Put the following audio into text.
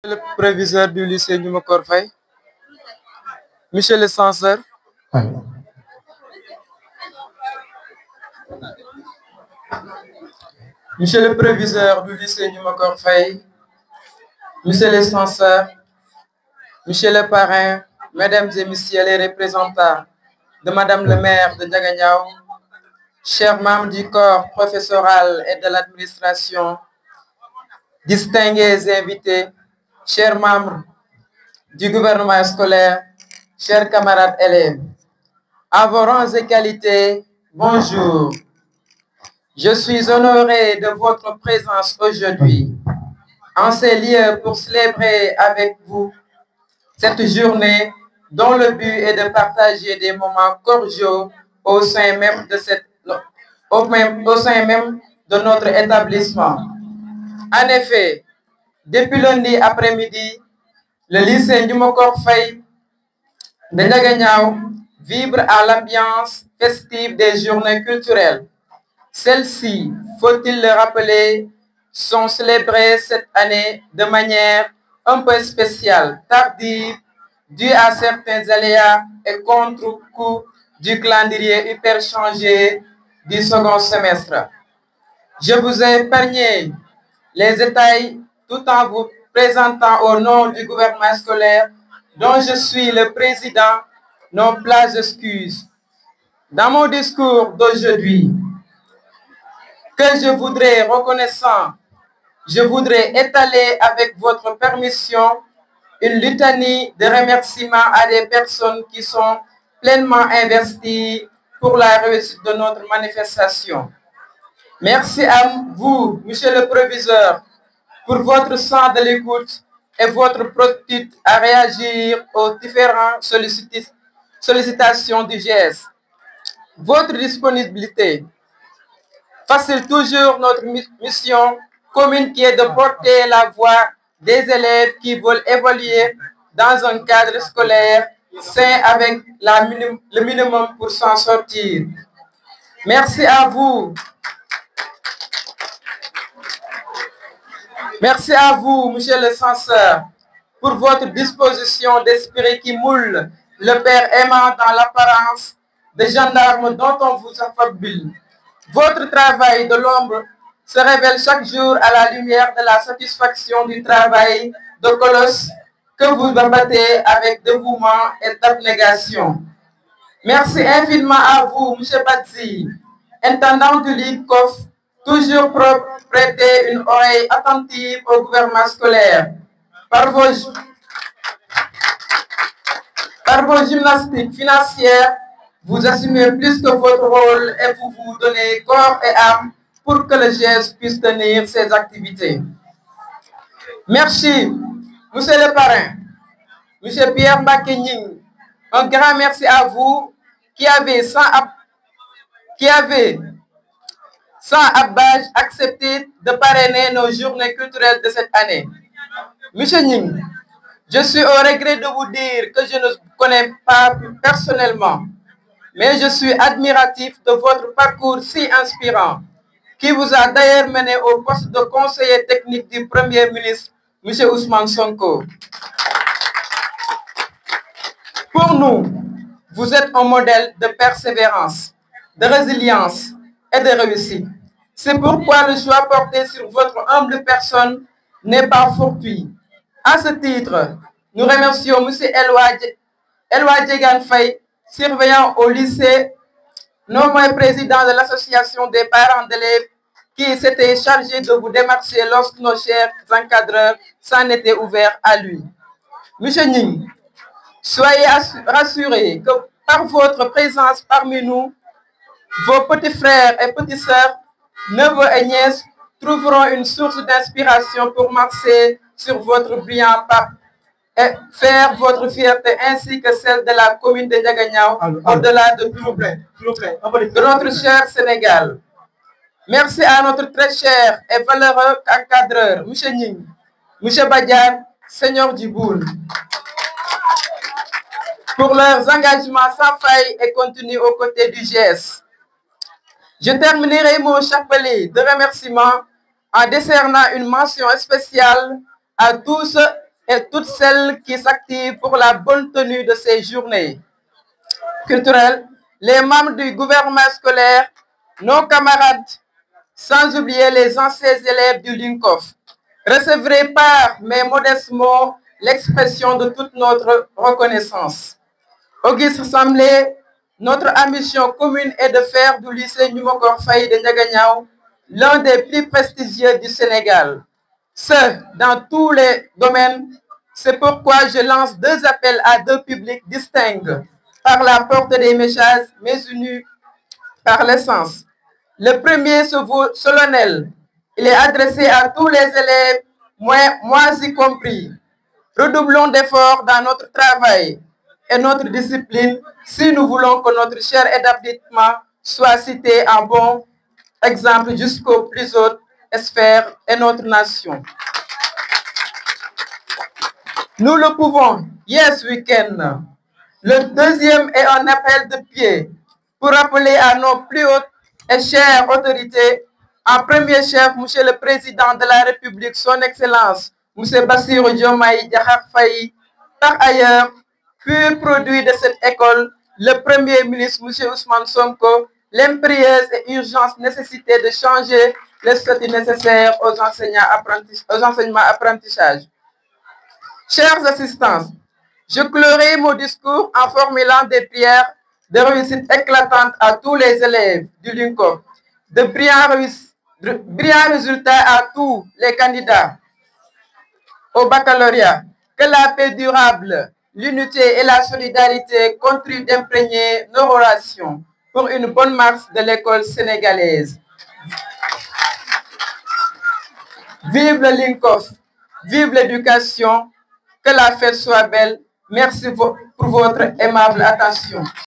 Le proviseur du lycée Numokor Faye, monsieur le censeur, monsieur le proviseur du lycée Numokor Faye, monsieur le censeur, monsieur le parrain, mesdames et messieurs les représentants de madame le maire de Ndiaganiao, chers membres du corps professoral et de l'administration, distingués invités, chers membres du gouvernement scolaire, chers camarades élèves, à vos rangs et qualités, bonjour. Je suis honoré de votre présence aujourd'hui en ces lieux pour célébrer avec vous cette journée dont le but est de partager des moments cordiaux au sein même de notre établissement. En effet, depuis lundi après-midi, le lycée Numokor Faye de Ndiaganiao vibre à l'ambiance festive des journées culturelles. Celles-ci, faut-il le rappeler, sont célébrées cette année de manière un peu spéciale, tardive, due à certains aléas et contre-coups du calendrier hyper changé du second semestre. Je vous ai épargné les détails tout en vous présentant au nom du gouvernement scolaire dont je suis le président, non place d'excuses. Dans mon discours d'aujourd'hui, que je voudrais reconnaissant, je voudrais étaler avec votre permission une litanie de remerciements à des personnes qui sont pleinement investies pour la réussite de notre manifestation. Merci à vous, monsieur le proviseur, pour votre sens de l'écoute et votre promptitude à réagir aux différentes sollicitations du GS. Votre disponibilité facilite toujours notre mission commune qui est de porter la voix des élèves qui veulent évoluer dans un cadre scolaire sain avec le minimum pour s'en sortir. Merci à vous. Merci à vous, monsieur le censeur, pour votre disposition d'esprit qui moule le père aimant dans l'apparence de gendarme dont on vous affabule. Votre travail de l'ombre se révèle chaque jour à la lumière de la satisfaction du travail de colosse que vous abattez avec dévouement et abnégation. Merci infiniment à vous, M. Badzi, intendant du LICOF, toujours prêter une oreille attentive au gouvernement scolaire. Par vos gymnastiques financières, vous assumez plus que votre rôle et vous vous donnez corps et âme pour que le GS puisse tenir ses activités. Merci, monsieur le parrain, monsieur Pierre Mbakening. Un grand merci à vous qui avez sans abbage accepté de parrainer nos journées culturelles de cette année. Monsieur Ning, je suis au regret de vous dire que je ne vous connais pas personnellement, mais je suis admiratif de votre parcours si inspirant, qui vous a d'ailleurs mené au poste de conseiller technique du Premier ministre, M. Ousmane Sonko. Pour nous, vous êtes un modèle de persévérance, de résilience et de réussite. C'est pourquoi le choix porté sur votre humble personne n'est pas fortuit. À ce titre, nous remercions M. Elwa Djegan Faye, surveillant au lycée, nommé président de l'association des parents d'élèves, qui s'était chargé de vous démarcher lorsque nos chers encadreurs s'en étaient ouverts à lui. Monsieur Ning, soyez rassurés que par votre présence parmi nous, vos petits frères et petites sœurs, neveux et nièces, trouveront une source d'inspiration pour marcher sur votre brillant pas et faire votre fierté ainsi que celle de la commune de Ndiaganiao au-delà de notre cher Sénégal. Merci à notre très cher et valeureux encadreur, M. Ning, M. Badian, Seigneur du Boul, pour leurs engagements sans faille et continu aux côtés du GS. Je terminerai mon chapelet de remerciements en décernant une mention spéciale à tous et toutes celles qui s'activent pour la bonne tenue de ces journées culturelles, les membres du gouvernement scolaire, nos camarades, sans oublier les anciens élèves du LINCOF. Recevrez par mes modestes mots l'expression de toute notre reconnaissance. Auguste Assemblée, notre ambition commune est de faire du lycée Numokor Faye de Ndiaganiao l'un des plus prestigieux du Sénégal. Ce, dans tous les domaines, c'est pourquoi je lance deux appels à deux publics distincts par la porte des messages, mais unis par l'essence. Le premier se veut solennel. Il est adressé à tous les élèves, moi y compris. Redoublons d'efforts dans notre travail et notre discipline si nous voulons que notre cher établissement soit cité en bon exemple jusqu'aux plus hautes sphères et notre nation. Nous le pouvons. Yes, we can. Le deuxième est un appel de pied pour rappeler à nos plus hautes et chères autorités, en premier chef, Monsieur le Président de la République, Son Excellence, Monsieur Bassirou Diomaye Diakhar Faye, par ailleurs, pur produit de cette école, le Premier ministre, Monsieur Ousmane Sonko, l'impérieuse et urgente nécessité de changer les statuts nécessaires aux enseignements apprentissages. Chers assistants, je clôturerai mon discours en formulant des prières de réussite éclatante à tous les élèves du LINCOF, de brillants résultats à tous les candidats au baccalauréat, que la paix durable, l'unité et la solidarité continuent d'imprégner nos relations pour une bonne marche de l'école sénégalaise. Vive le LINCOF, vive l'éducation, que la fête soit belle. Merci pour votre aimable attention.